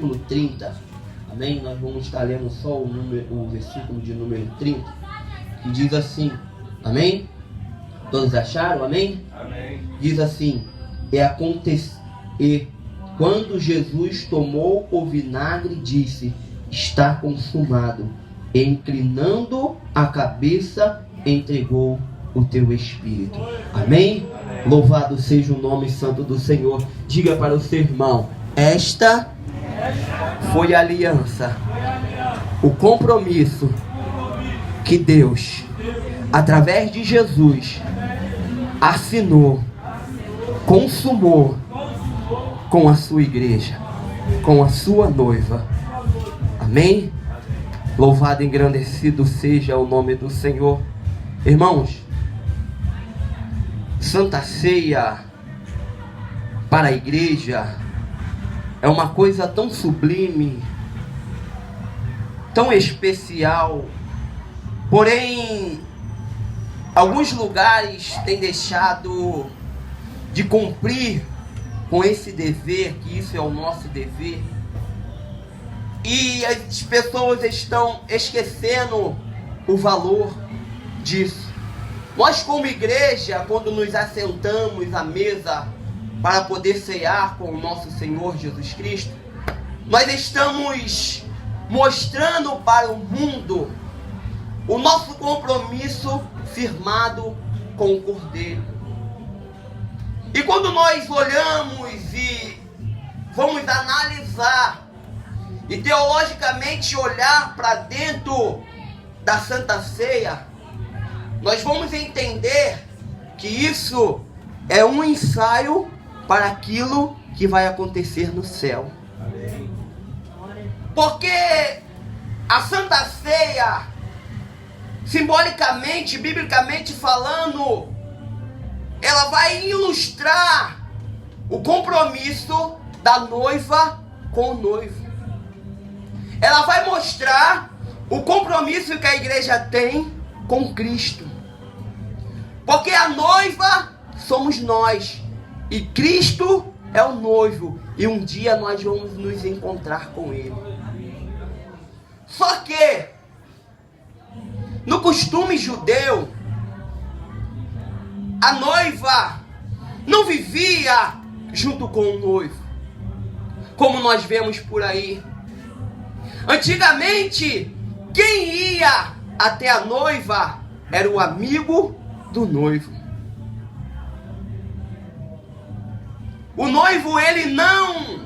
versículo 30. Amém? Nós vamos estar lendo só o versículo de número 30, que diz assim. Amém? Todos acharam? Amém? Amém. Diz assim: E quando Jesus tomou o vinagre, disse: está consumado. E inclinando a cabeça, entregou o teu espírito. Amém? Amém. Louvado seja o nome santo do Senhor. Diga para o seu irmão: esta foi a aliança, o compromisso que Deus, através de Jesus, assinou, consumou com a sua igreja, com a sua noiva. Amém? Louvado e engrandecido seja o nome do Senhor. Irmãos, Santa Ceia para a igreja é uma coisa tão sublime, tão especial. Porém, alguns lugares têm deixado de cumprir com esse dever, que isso é o nosso dever. E as pessoas estão esquecendo o valor disso. Nós, como igreja, quando nos assentamos à mesa para poder cear com o nosso Senhor Jesus Cristo, nós estamos mostrando para o mundo o nosso compromisso firmado com o Cordeiro. E quando nós olhamos e vamos analisar e teologicamente olhar para dentro da Santa Ceia, nós vamos entender que isso é um ensaio para aquilo que vai acontecer no céu. Porque a Santa Ceia, simbolicamente, biblicamente falando, ela vai ilustrar o compromisso da noiva com o noivo. Ela vai mostrar o compromisso que a igreja tem com Cristo. Porque a noiva somos nós e Cristo é o noivo, e um dia nós vamos nos encontrar com Ele. Só que no costume judeu, a noiva não vivia junto com o noivo, como nós vemos por aí. Antigamente, quem ia até a noiva era o amigo do noivo. O noivo, ele não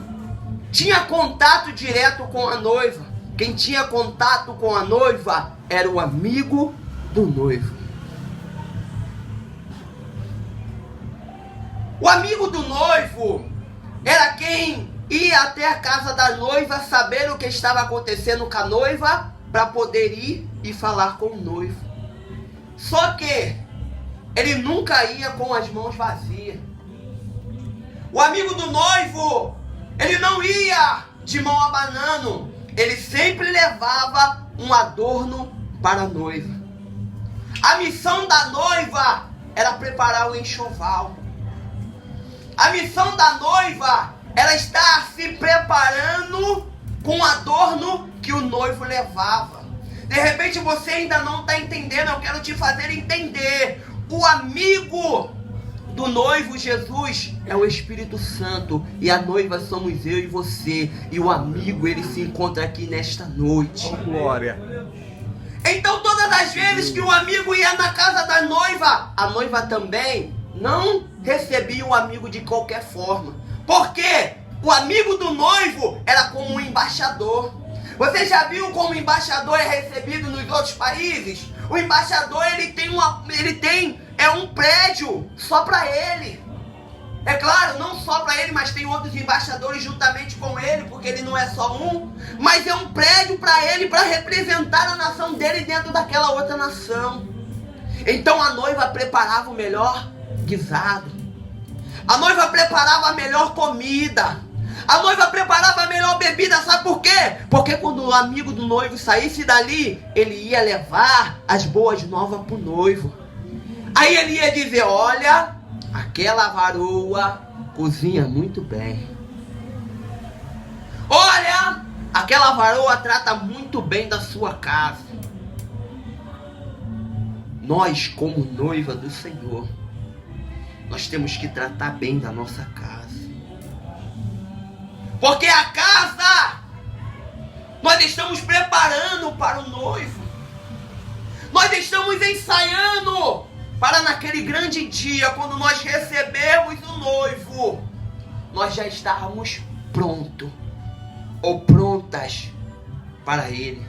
tinha contato direto com a noiva. Quem tinha contato com a noiva era o amigo do noivo. O amigo do noivo era quem ia até a casa da noiva saber o que estava acontecendo com a noiva, para poder ir e falar com o noivo. Só que ele nunca ia com as mãos vazias. O amigo do noivo, ele não ia de mão abanando. Ele sempre levava um adorno para a noiva. A missão da noiva era preparar o enxoval. A missão da noiva era estar se preparando com o adorno que o noivo levava. De repente você ainda não está entendendo, eu quero te fazer entender. O amigo do noivo Jesus é o Espírito Santo, e a noiva somos eu e você, e o amigo, ele se encontra aqui nesta noite. Oh, glória. Então todas as vezes que o amigo ia na casa da noiva, a noiva também não recebia o amigo de qualquer forma. Porque o amigo do noivo era como um embaixador. Você já viu como o embaixador é recebido nos outros países? O embaixador, ele tem um prédio só para ele. É claro, não só para ele, mas tem outros embaixadores juntamente com ele, porque ele não é só um. Mas é um prédio para ele, para representar a nação dele dentro daquela outra nação. Então a noiva preparava o melhor guisado. A noiva preparava a melhor comida. A noiva preparava a melhor bebida, sabe por quê? Porque quando o amigo do noivo saísse dali, ele ia levar as boas novas para o noivo. Aí ele ia dizer, olha, aquela varoa cozinha muito bem. Olha, Aquela varoa trata muito bem da sua casa. Nós, como noiva do Senhor, nós temos que tratar bem da nossa casa. Porque a casa, nós estamos preparando para o noivo. Nós estamos ensaiando para naquele grande dia, quando nós recebermos o noivo, nós já estarmos prontos ou prontas para ele.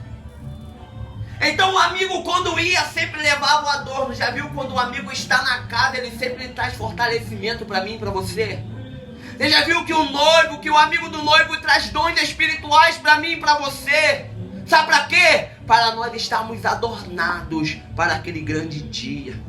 Então o amigo, quando ia, sempre levava o adorno. Já viu quando o amigo está na casa, ele sempre traz fortalecimento para mim e para você? Você já viu que o amigo do noivo traz dons espirituais para mim e para você? Sabe para quê? Para nós estarmos adornados para aquele grande dia.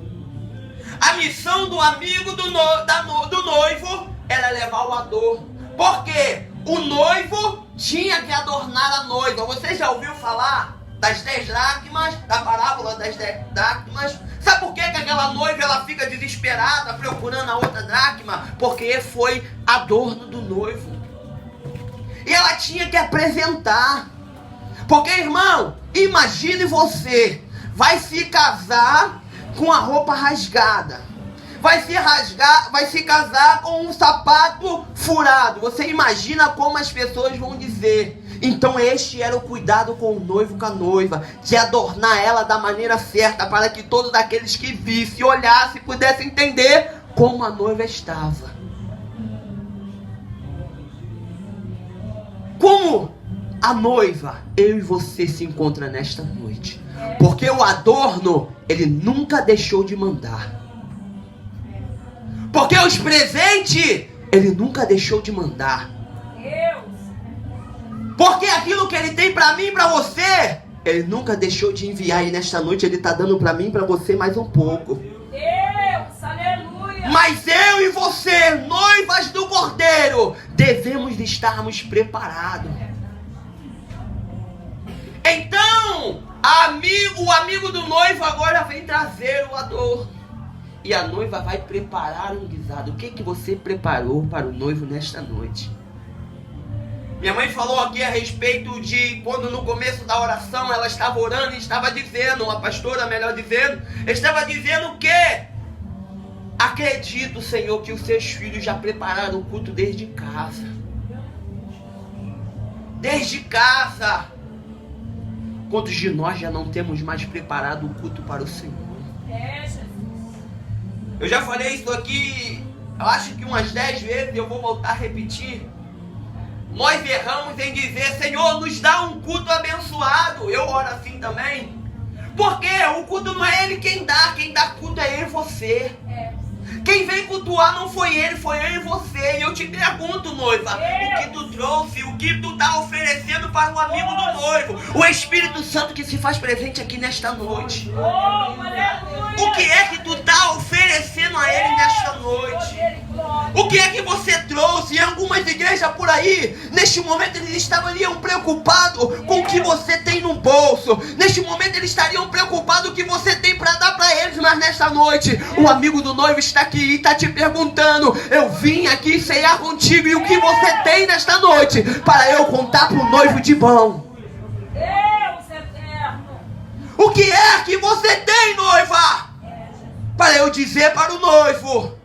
A missão do amigo do noivo era levar o adorno. Por quê? O noivo tinha que adornar a noiva. Você já ouviu falar das 10 dracmas, da parábola das 10 dracmas? Sabe por que aquela noiva ela fica desesperada procurando a outra dracma? Porque foi adorno do noivo. E ela tinha que apresentar. Porque, irmão, imagine você vai se casar com a roupa rasgada. Vai se casar com um sapato furado. Você imagina como as pessoas vão dizer. Então este era o cuidado com o noivo, com a noiva, de adornar ela da maneira certa, para que todos aqueles que vissem, olhassem, pudessem entender como a noiva estava. Como a noiva, eu e você, se encontra nesta noite. Porque o adorno, ele nunca deixou de mandar. Porque os presentes, ele nunca deixou de mandar. Porque aquilo que ele tem para mim e para você, ele nunca deixou de enviar. E nesta noite ele está dando para mim e para você mais um pouco. Deus, aleluia. Mas eu e você, noivas do Cordeiro, devemos estarmos preparados. Então, o amigo do noivo agora vem trazer o adorno. E a noiva vai preparar um guisado. O que você preparou para o noivo nesta noite? Minha mãe falou aqui a respeito de quando no começo da oração ela estava orando e estava dizendo, a pastora melhor dizendo, estava dizendo que acredito, Senhor, que os seus filhos já prepararam o culto desde casa. Desde casa. Quantos de nós já não temos mais preparado o culto para o Senhor? Eu já falei isso aqui, eu acho que umas 10 vezes, eu vou voltar a repetir. Nós erramos em dizer, Senhor, nos dá um culto abençoado. Eu oro assim também. Porque o culto não é Ele quem dá culto é eu e você. Quem vem cultuar não foi ele, foi eu e você. E eu te pergunto, noiva, o que tu trouxe, o que tu está oferecendo para o amigo do noivo? O Espírito Santo que se faz presente aqui nesta noite. O que é que tu está oferecendo a ele nesta noite? O que é que você trouxe? Em algumas igrejas por aí, neste momento eles estariam preocupados com o que você tem no bolso. Neste momento eles estariam preocupados com o que você tem para dar para eles. Mas nesta noite, o amigo do noivo está aqui e está te perguntando, eu vim aqui ceiar contigo, e o que você tem nesta noite para eu contar para o noivo de bom? Deus eterno. O que é que você tem, noiva, para eu dizer para o noivo?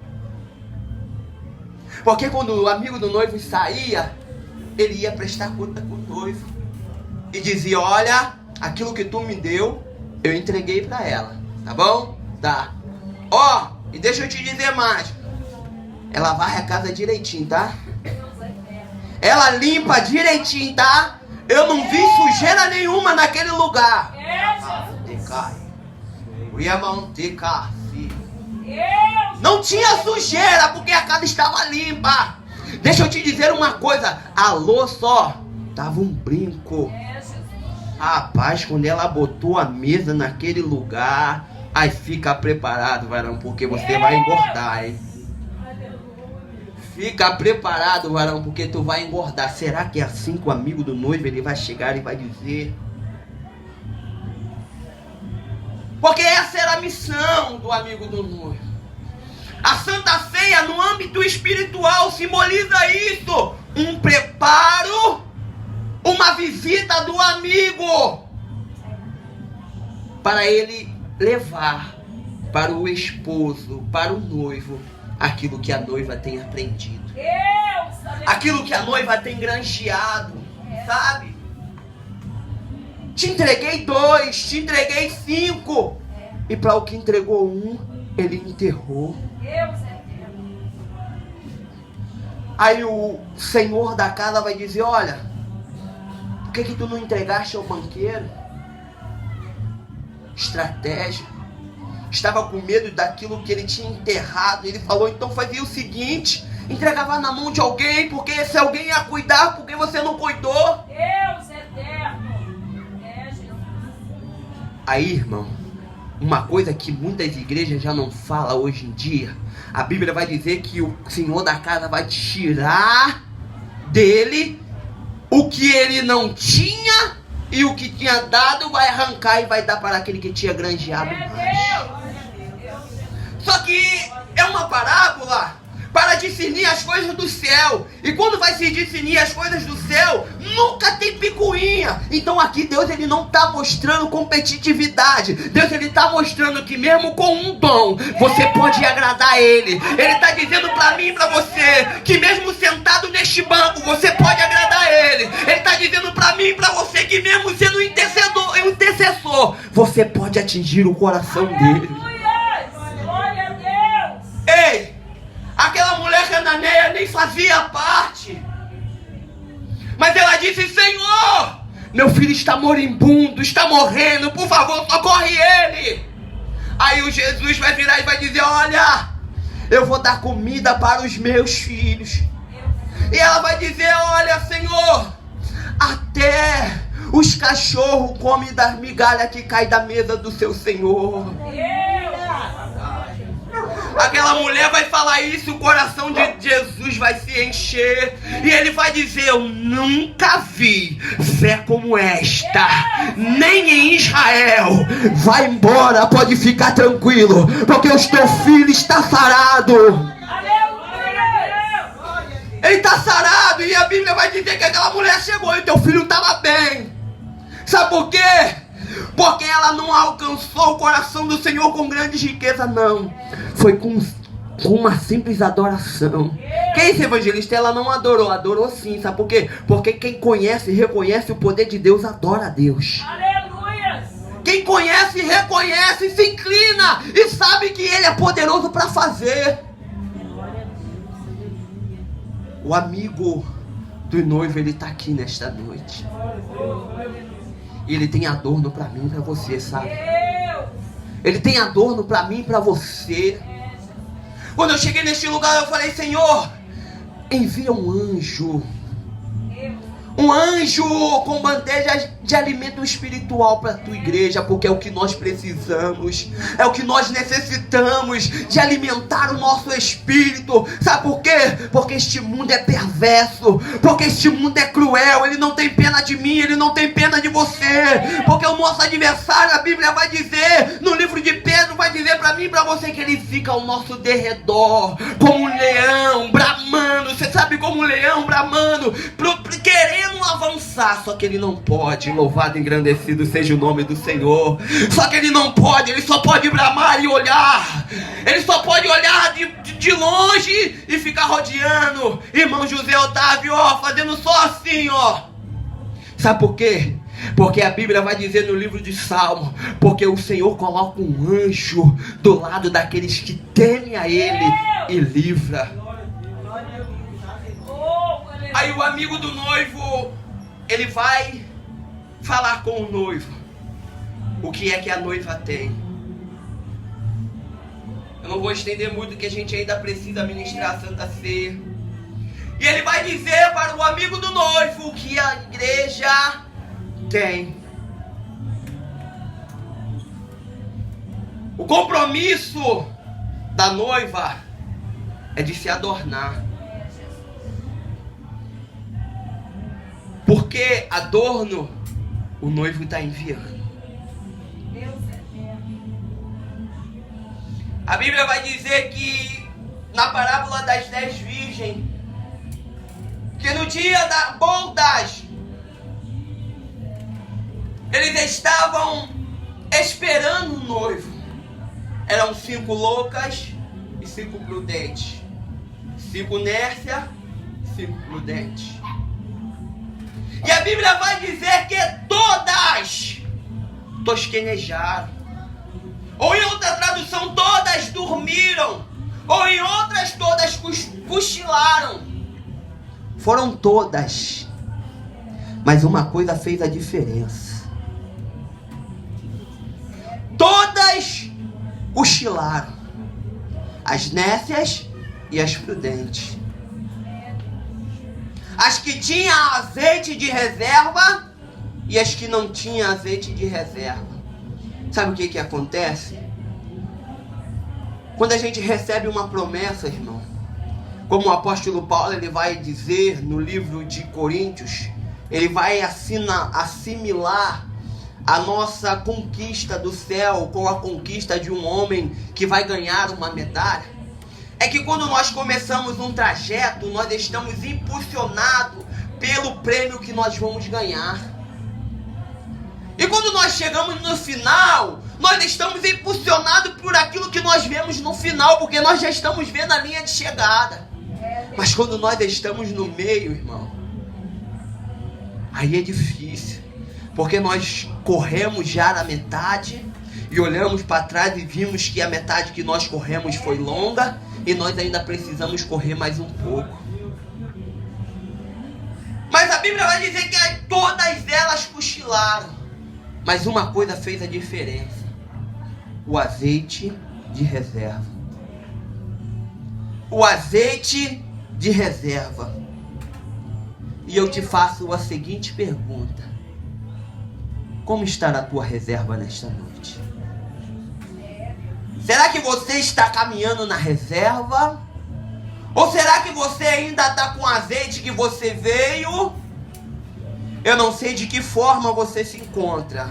Porque quando o amigo do noivo saía, ele ia prestar conta com o noivo e dizia, olha, aquilo que tu me deu, eu entreguei para ela, tá bom? Tá. Ó, e deixa eu te dizer mais, ela varre a casa direitinho, tá? Ela limpa direitinho, tá? Eu não vi sujeira nenhuma naquele lugar. Não tinha sujeira, porque a casa estava limpa. Deixa eu te dizer uma coisa, alô só, tava um brinco. Rapaz, quando ela botou a mesa naquele lugar, aí fica preparado, varão, porque você vai engordar, hein? Fica preparado, varão, porque tu vai engordar. Será que é assim que o amigo do noivo ele vai chegar e vai dizer? Porque essa era a missão do amigo do noivo. A Santa Ceia, no âmbito espiritual, simboliza isso. Um preparo uma visita do amigo para ele levar para o esposo, para o noivo, aquilo que a noiva tem aprendido, aquilo que a noiva tem granjeado, sabe? Te entreguei 2, te entreguei 5, e para o que entregou 1, ele enterrou. Aí o senhor da casa vai dizer: olha, por que tu não entregaste ao banqueiro? Estratégia. Estava com medo daquilo que ele tinha enterrado. Ele falou: então fazia o seguinte, entregava na mão de alguém, porque esse alguém ia cuidar, porque você não cuidou. Deus eterno. Aí, irmão, uma coisa que muitas igrejas já não falam hoje em dia, a Bíblia vai dizer que o senhor da casa vai tirar dele o que ele não tinha, e o que tinha dado vai arrancar e vai dar para aquele que tinha granjeado mais. Só que é uma parábola para discernir as coisas do céu. E quando vai se discernir as coisas do céu, nunca tem picuinha. Então aqui Deus, ele não está mostrando competitividade. Deus, ele está mostrando que mesmo com um dom, você pode agradar ele. Ele está dizendo para mim e para você que mesmo sentado neste banco, você pode agradar ele. Ele está dizendo para mim e para você que mesmo sendo um intercessor, você pode atingir o coração dele. Glória a Deus. Ei! Aquela mulher cananeia nem fazia parte, mas ela disse: Senhor, meu filho está moribundo, está morrendo, por favor, socorre ele. Aí o Jesus vai virar e vai dizer: olha, eu vou dar comida para os meus filhos. E ela vai dizer: olha, Senhor, até os cachorros comem das migalhas que caem da mesa do seu Senhor. Aquela mulher vai falar isso, o coração de Jesus vai se encher, e ele vai dizer: eu nunca vi fé como esta, nem em Israel. Vai embora, pode ficar tranquilo, porque o teu filho está sarado. Ele está sarado, e a Bíblia vai dizer que aquela mulher chegou e o teu filho estava bem. Sabe por quê? Porque ela não alcançou o coração do Senhor com grandes riquezas, não. Foi com uma simples adoração. Quem é esse evangelista? Ela não adorou. Adorou sim, sabe por quê? Porque quem conhece e reconhece o poder de Deus, adora a Deus. Aleluia. Quem conhece, reconhece, se inclina e sabe que Ele é poderoso para fazer. O amigo do noivo, ele está aqui nesta noite. Ele tem adorno para mim e para você, sabe? Ele tem adorno para mim e para você. Quando eu cheguei neste lugar, eu falei: Senhor, envia um anjo. Um anjo com bandeja de alimento espiritual para a tua igreja, porque é o que nós precisamos, é o que nós necessitamos, de alimentar o nosso espírito. Sabe por quê? Porque este mundo é perverso, porque este mundo é cruel. Ele não tem pena de mim, ele não tem pena de você, porque o nosso adversário, a Bíblia vai dizer, no livro de Pedro, vai dizer para mim e para você que ele fica ao nosso derredor, como um leão, bramando. Você sabe, como um leão bramando, querendo avançar, só que ele não pode. Louvado e engrandecido seja o nome do Senhor. Só que ele não pode, ele só pode bramar e olhar. Ele só pode olhar de longe e ficar rodeando. Irmão José Otávio, ó, fazendo só assim, ó. Sabe por quê? Porque a Bíblia vai dizer no livro de Salmo: porque o Senhor coloca um anjo do lado daqueles que temem a Ele e livra. Aí o amigo do noivo, ele vai falar com o noivo o que é que a noiva tem. Eu não vou estender muito, que a gente ainda precisa ministrar a Santa Ceia. E ele vai dizer para o amigo do noivo o que a igreja tem. O compromisso da noiva é de se adornar. Porque adorno o noivo está enviando. A Bíblia vai dizer que na parábola das 10 virgens, que no dia da bodas Eles estavam esperando o noivo. Eram 5 loucas e 5 prudentes. 5 nércia, 5 prudentes. E a Bíblia vai dizer que todas tosquenejaram. Ou em outra tradução, todas dormiram. Ou em outras, todas cochilaram. Foram todas. Mas uma coisa fez a diferença. Todas cochilaram. As nécias e as prudentes. As que tinham azeite de reserva e as que não tinham azeite de reserva. Sabe o que acontece? Quando a gente recebe uma promessa, irmão, como o apóstolo Paulo ele vai dizer no livro de Coríntios, ele vai assimilar a nossa conquista do céu com a conquista de um homem que vai ganhar uma medalha. É que quando nós começamos um trajeto, nós estamos impulsionados pelo prêmio que nós vamos ganhar. E quando nós chegamos no final, nós estamos impulsionados por aquilo que nós vemos no final, porque nós já estamos vendo a linha de chegada. Mas quando nós estamos no meio, irmão, aí é difícil, porque nós corremos já na metade e olhamos para trás e vimos que a metade que nós corremos foi longa e nós ainda precisamos correr mais um pouco. Mas a Bíblia vai dizer que todas elas cochilaram. Mas uma coisa fez a diferença: o azeite de reserva. O azeite de reserva. E eu te faço a seguinte pergunta: como está a tua reserva nesta noite? Será que você está caminhando na reserva? Ou será que você ainda está com o azeite que você veio? Eu não sei de que forma você se encontra,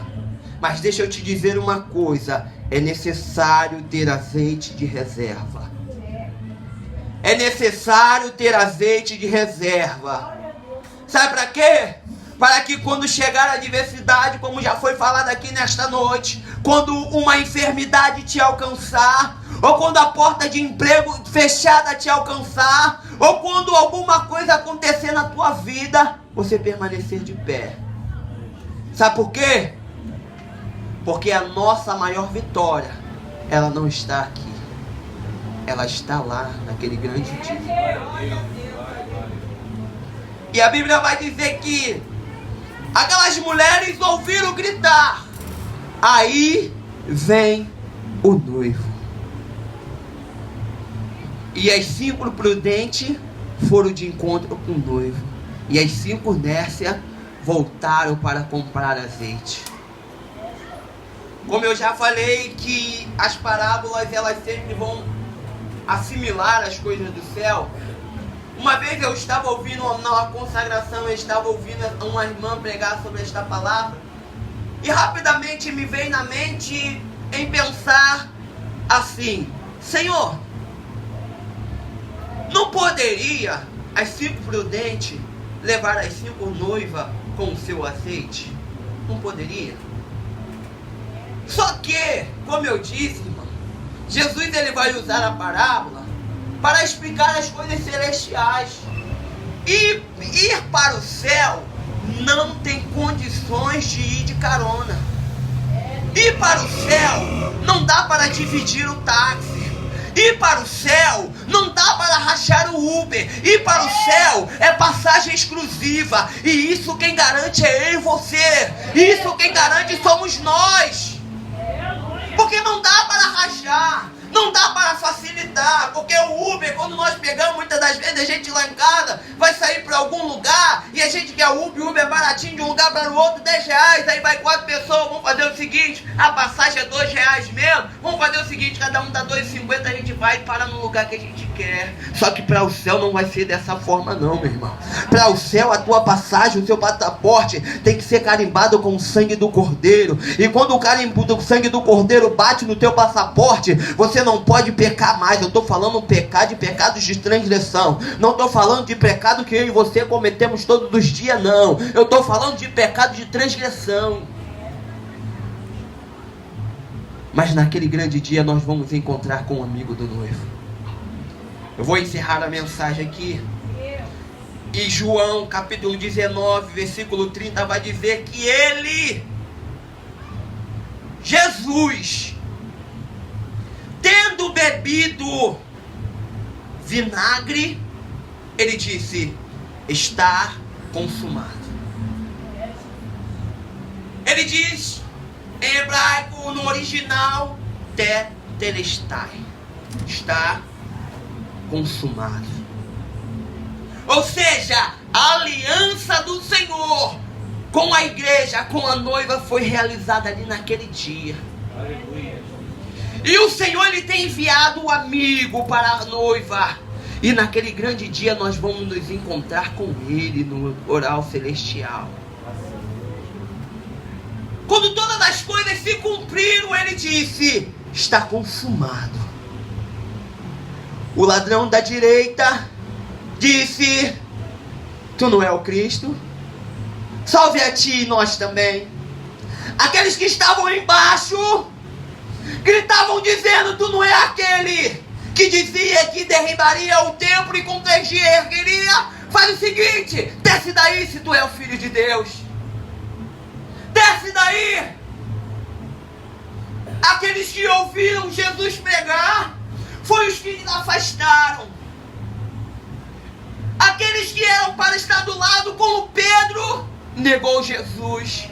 mas deixa eu te dizer uma coisa: é necessário ter azeite de reserva. É necessário ter azeite de reserva. Sabe para quê? Para que quando chegar a adversidade, como já foi falado aqui nesta noite, quando uma enfermidade te alcançar, ou quando a porta de emprego fechada te alcançar, ou quando alguma coisa acontecer na tua vida, você permanecer de pé. Sabe por quê? Porque a nossa maior vitória, ela não está aqui. Ela está lá, naquele grande dia. E a Bíblia vai dizer que aquelas mulheres ouviram gritar: aí vem o noivo. E as 5 prudentes foram de encontro com o noivo. E as 5 nércias voltaram para comprar azeite. Como eu já falei, que as parábolas elas sempre vão assimilar as coisas do céu. Uma vez eu estava ouvindo na consagração, eu estava ouvindo uma irmã pregar sobre esta palavra, e rapidamente me veio na mente em pensar assim: Senhor, não poderia as 5 prudentes levar as 5 noivas com o seu azeite? Não poderia? Só que, como eu disse, irmão, Jesus ele vai usar a parábola para explicar as coisas celestiais. E ir para o céu não tem condições de ir de carona. Ir para o céu não dá para dividir o táxi. Ir para o céu não dá para rachar o Uber. Ir para o céu é passagem exclusiva. E isso quem garante é eu e você. Isso quem garante somos nós. Porque não dá para rachar, não dá para facilitar. Porque o Uber, quando nós pegamos, muitas das vezes a gente lá em casa vai sair para algum lugar e a gente quer o Uber é baratinho, de um lugar para o outro, R$10. Aí vai 4 pessoas, vamos fazer o seguinte: a passagem é R$2 mesmo. Vamos fazer o seguinte: cada um dá R$2,50, a gente vai e para no lugar que a gente quer. Só que para o céu não vai ser dessa forma não, meu irmão. Para o céu a tua passagem, o seu passaporte tem que ser carimbado com o sangue do Cordeiro. E quando o carimbo do sangue do Cordeiro bate no teu passaporte, você não pode pecar mais. Eu estou falando pecar de pecados de transgressão. Não estou falando de pecado que eu e você cometemos todos os dias, não. Eu estou falando de pecado de transgressão. Mas naquele grande dia nós vamos encontrar com o amigo do noivo. Eu vou encerrar a mensagem aqui. E João capítulo 19, versículo 30 vai dizer que ele, Jesus, tendo bebido vinagre, ele disse: está consumado. Ele diz em hebraico, no original, tetelestai, está consumado. Ou seja, a aliança do Senhor com a igreja, com a noiva, foi realizada ali naquele dia. Aleluia. E o Senhor, ele tem enviado o amigo para a noiva. E naquele grande dia nós vamos nos encontrar com ele no oral celestial. Quando todas as coisas se cumpriram, ele disse: está consumado. O ladrão da direita disse: tu não é o Cristo? Salve a ti e nós também. Aqueles que estavam embaixo gritavam dizendo: tu não é aquele que dizia que derribaria o templo e com 3 dias ergueria? Faz o seguinte, desce daí se tu é o Filho de Deus. Desce daí. Aqueles que ouviram Jesus pregar foi os que afastaram. Aqueles que eram para estar do lado, como Pedro, negou Jesus.